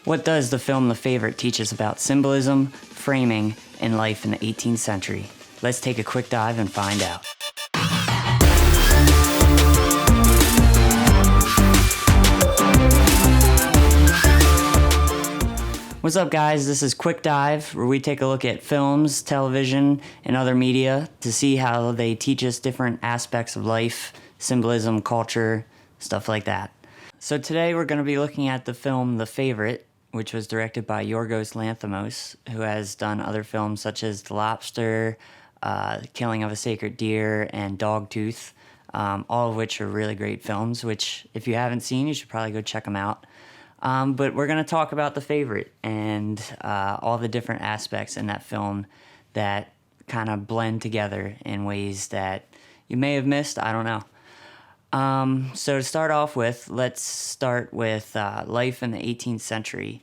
What does the film The Favorite teach us about symbolism, framing, and life in the 18th century? Let's take a quick dive and find out. What's up, guys? This is Quick Dive, where we take a look at films, television, and other media to see how they teach us different aspects of life, symbolism, culture, stuff like that. So today we're going to be looking at the film The Favorite, which was directed by Yorgos Lanthimos, who has done other films such as The Lobster, The Killing of a Sacred Deer, and Dogtooth, all of which are really great films, which if you haven't seen, you should probably go check them out. But we're going to talk about The Favorite and all the different aspects in that film that kind of blend together in ways that you may have missed. I don't know. So to start off with, let's start with life in the 18th century.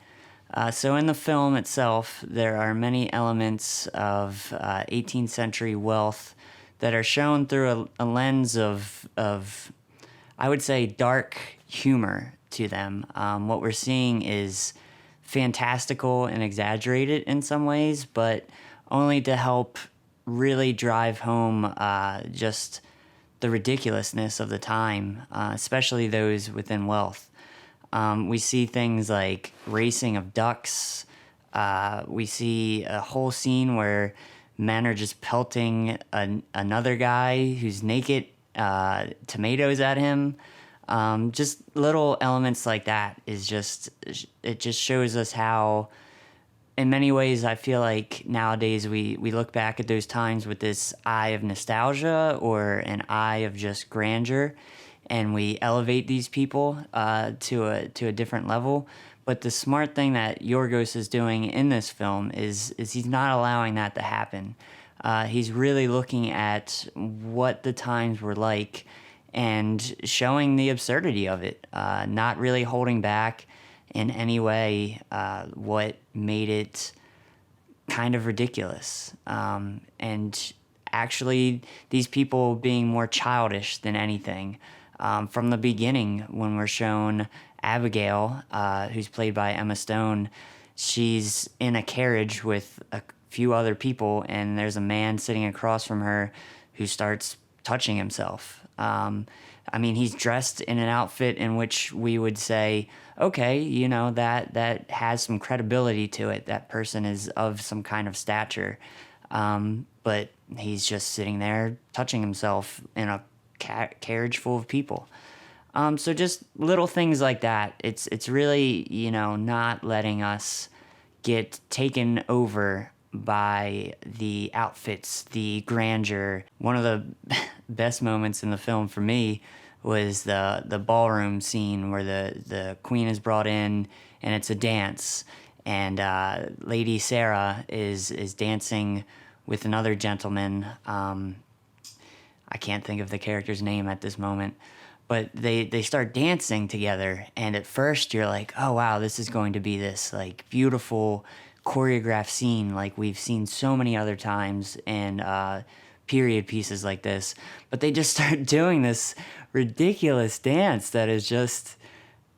So in the film itself, there are many elements of 18th century wealth that are shown through a lens of, I would say, dark humor to them. What we're seeing is fantastical and exaggerated in some ways, but only to help really drive home just the ridiculousness of the time, especially those within wealth. We see things like racing of ducks. We see a whole scene where men are just pelting another guy who's naked tomatoes at him. Just little elements like that it just shows us how, in many ways, I feel like nowadays we look back at those times with this eye of nostalgia or an eye of just grandeur, and we elevate these people to a different level. But the smart thing that Yorgos is doing in this film is he's not allowing that to happen. He's really looking at what the times were like and showing the absurdity of it, not really holding back in any way what made it kind of ridiculous. And actually, these people being more childish than anything. From the beginning, when we're shown Abigail, who's played by Emma Stone, she's in a carriage with a few other people, and there's a man sitting across from her who starts touching himself. I mean, he's dressed in an outfit in which we would say, okay, you know, that has some credibility to it. That person is of some kind of stature. But he's just sitting there touching himself in a carriage full of people. So just little things like that. It's really, you know, not letting us get taken over by the outfits, the grandeur. One of the best moments in the film for me was the ballroom scene where the queen is brought in and it's a dance, and Lady Sarah is dancing with another gentleman. I can't think of the character's name at this moment, but they start dancing together, and at first you're like, oh wow, this is going to be this like beautiful choreographed scene like we've seen so many other times in period pieces like this. But they just start doing this ridiculous dance that is just,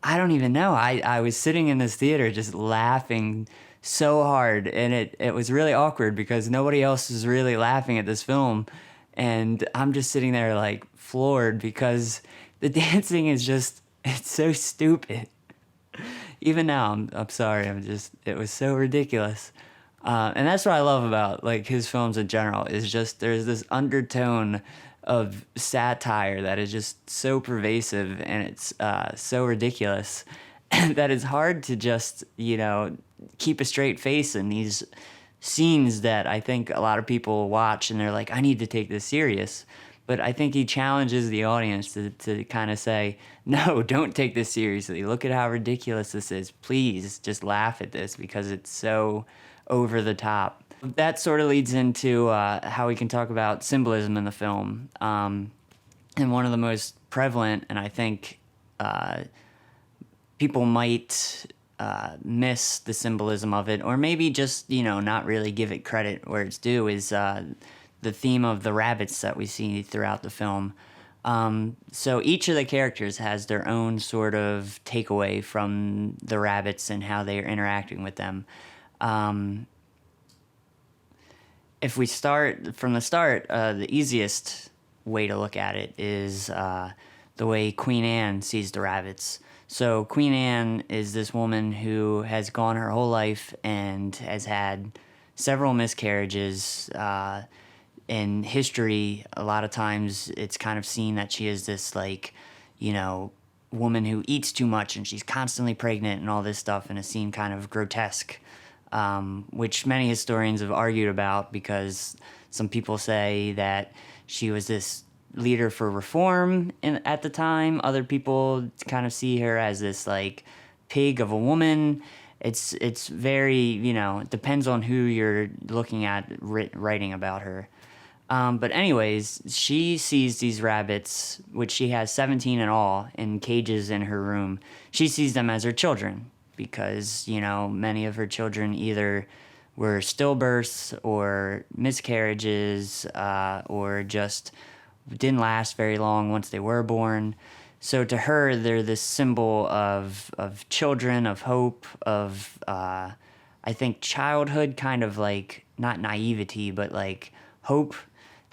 I don't even know. I was sitting in this theater just laughing so hard, and it was really awkward because nobody else is really laughing at this film, and I'm just sitting there like floored because the dancing is just, it's so stupid. Even now, I'm sorry. It was so ridiculous. And that's what I love about like his films in general, is just there's this undertone of satire that is just so pervasive, and it's so ridiculous that it's hard to just, you know, keep a straight face in these scenes that I think a lot of people watch and they're like, I need to take this serious. But I think he challenges the audience to kind of say, no, don't take this seriously. Look at how ridiculous this is. Please just laugh at this because it's so over the top. That sort of leads into how we can talk about symbolism in the film. And one of the most prevalent, and I think people might miss the symbolism of it, or maybe just, you know, not really give it credit where it's due, is the theme of the rabbits that we see throughout the film. So each of the characters has their own sort of takeaway from the rabbits and how they are interacting with them. Um, if we start from the start, the easiest way to look at it is the way Queen Anne sees the rabbits. So Queen Anne is this woman who has gone her whole life and has had several miscarriages. In history, a lot of times it's kind of seen that she is this like, you know, woman who eats too much and she's constantly pregnant and all this stuff, and it's seen kind of grotesque, which many historians have argued about because some people say that she was this leader for reform at the time. Other people kind of see her as this like pig of a woman. It's very, you know, it depends on who you're looking at writing about her. But anyways, she sees these rabbits, which she has 17 in all, in cages in her room. She sees them as her children because, you know, many of her children either were stillbirths or miscarriages, or just didn't last very long once they were born. So to her, they're this symbol of children, of hope, of, I think, childhood, kind of like, not naivety, but like hope.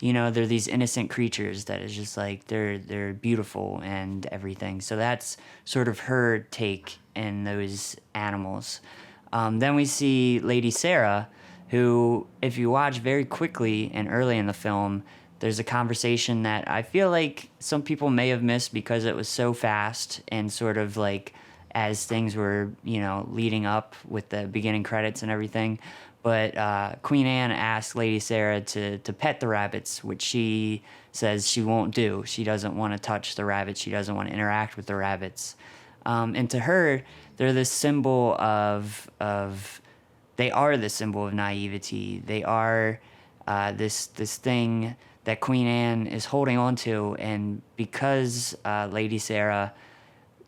You know, they're these innocent creatures that is just like they're beautiful and everything. So that's sort of her take in those animals. Then we see Lady Sarah, who, if you watch very quickly and early in the film, there's a conversation that I feel like some people may have missed because it was so fast and sort of like as things were, you know, leading up with the beginning credits and everything. But Queen Anne asked Lady Sarah to pet the rabbits, which she says she won't do. She doesn't want to touch the rabbits. She doesn't want to interact with the rabbits. And to her, they're this symbol of they are the symbol of naivety. They are this thing that Queen Anne is holding on to, and because Lady Sarah,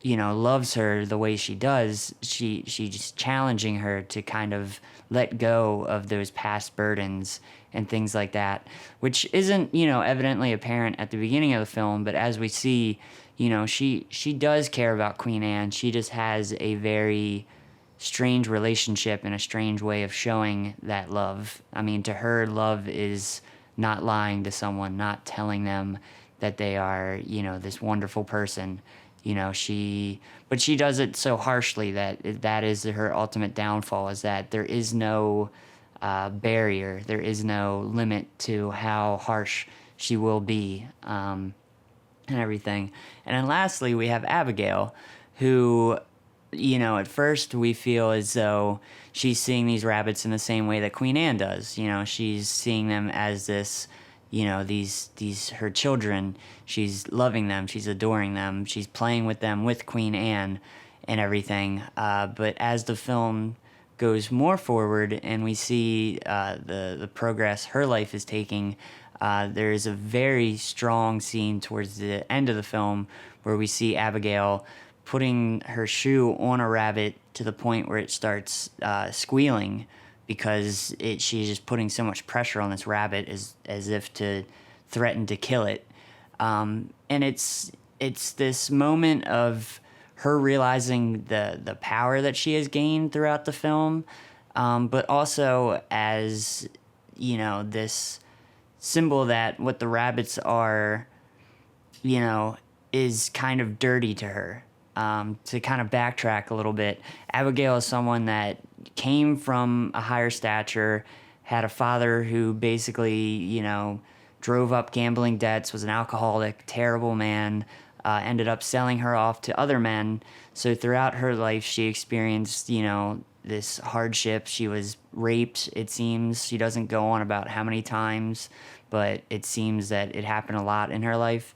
you know, loves her the way she does, she's challenging her to kind of let go of those past burdens and things like that, which isn't, you know, evidently apparent at the beginning of the film, but as we see, you know, she does care about Queen Anne. She just has a very strange relationship and a strange way of showing that love. I mean, to her, love is not lying to someone, not telling them that they are, you know, this wonderful person. You know, but she does it so harshly that is her ultimate downfall, is that there is no barrier, there is no limit to how harsh she will be, and everything. And then lastly, we have Abigail, who, you know, at first we feel as though she's seeing these rabbits in the same way that Queen Anne does. You know, she's seeing them as this, you know, these her children. She's loving them, she's adoring them, she's playing with them with Queen Anne and everything. But as the film goes more forward and we see the progress her life is taking, there is a very strong scene towards the end of the film where we see Abigail putting her shoe on a rabbit to the point where it starts squealing, because she's just putting so much pressure on this rabbit as if to threaten to kill it. And it's this moment of her realizing the power that she has gained throughout the film, but also as, you know, this symbol that what the rabbits are, you know, is kind of dirty to her. To kind of backtrack a little bit, Abigail is someone that came from a higher stature, had a father who basically, you know, drove up gambling debts, was an alcoholic, terrible man, ended up selling her off to other men. So throughout her life, she experienced, you know, this hardship. She was raped, it seems. She doesn't go on about how many times, but it seems that it happened a lot in her life.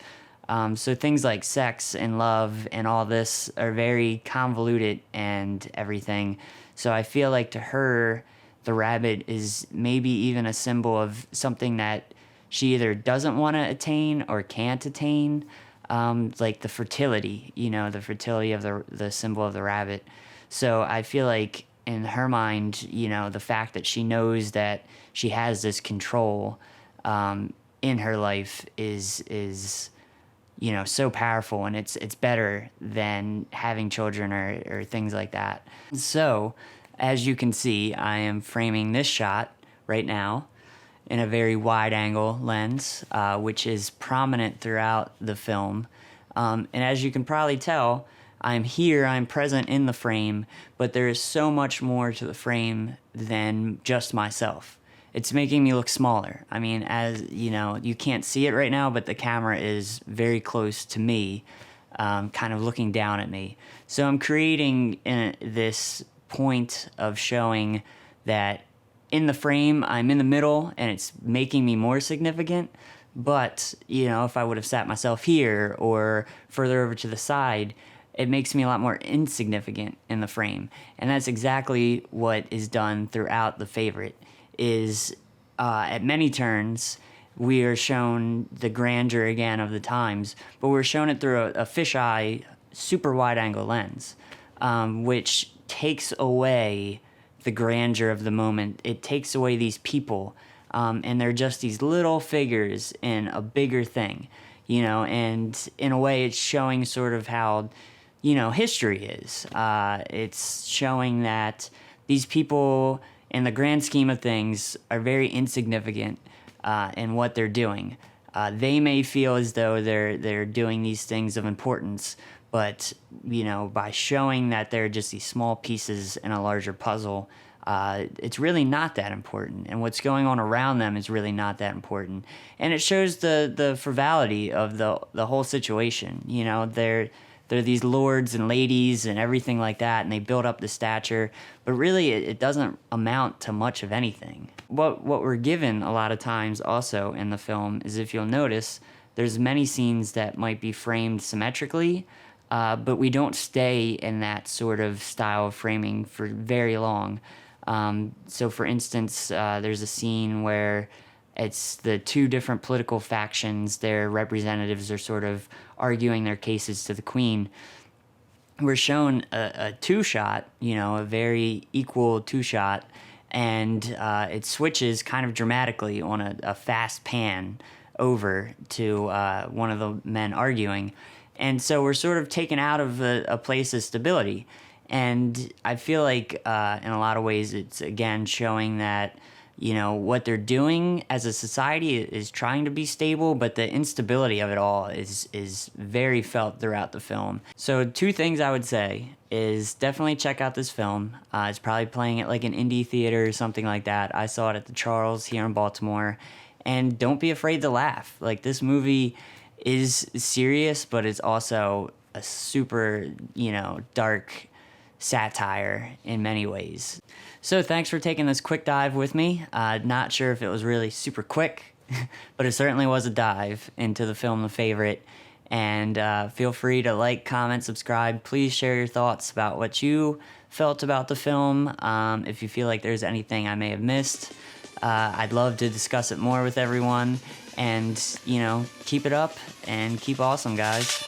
So things like sex and love and all this are very convoluted and everything. So I feel like to her, the rabbit is maybe even a symbol of something that she either doesn't want to attain or can't attain, like the fertility, you know, the fertility of the symbol of the rabbit. So I feel like in her mind, you know, the fact that she knows that she has this control in her life is so powerful, and it's better than having children or things like that. So, as you can see, I am framing this shot right now in a very wide angle lens, which is prominent throughout the film. And as you can probably tell, I'm here, I'm present in the frame, but there is so much more to the frame than just myself. It's making me look smaller. I mean, as you know, you can't see it right now, but the camera is very close to me, kind of looking down at me. So I'm creating this point of showing that in the frame, I'm in the middle, and it's making me more significant. But, if I would have sat myself here or further over to the side, it makes me a lot more insignificant in the frame. And that's exactly what is done throughout The Favorite, is at many turns, we are shown the grandeur again of the times, but we're shown it through a fisheye, super wide-angle lens, which takes away the grandeur of the moment. It takes away these people, and they're just these little figures in a bigger thing, and in a way it's showing sort of how, history is. It's showing that these people, in the grand scheme of things, are very insignificant in what they're doing. They may feel as though they're doing these things of importance, but by showing that they're just these small pieces in a larger puzzle, it's really not that important, and what's going on around them is really not that important. And it shows the frivolity of the whole situation. They're these lords and ladies and everything like that, and they build up the stature, but really it doesn't amount to much of anything. What we're given a lot of times also in the film is, if you'll notice, there's many scenes that might be framed symmetrically, but we don't stay in that sort of style of framing for very long. So for instance, there's a scene where it's the two different political factions, their representatives are sort of arguing their cases to the queen. We're shown a two-shot, a very equal two-shot, and it switches kind of dramatically on a fast pan over to one of the men arguing. And so we're sort of taken out of a place of stability. And I feel like in a lot of ways it's, again, showing that what they're doing as a society is trying to be stable, but the instability of it all is very felt throughout the film. So two things I would say is definitely check out this film. It's probably playing at like an indie theater or something like that. I saw it at the Charles here in Baltimore. And don't be afraid to laugh. Like, this movie is serious, but it's also a super, dark satire in many ways. So thanks for taking this quick dive with me. Not sure if it was really super quick, but it certainly was a dive into the film The Favorite. And feel free to like, comment, subscribe. Please share your thoughts about what you felt about the film. If you feel like there's anything I may have missed, I'd love to discuss it more with everyone. And, keep it up and keep awesome, guys.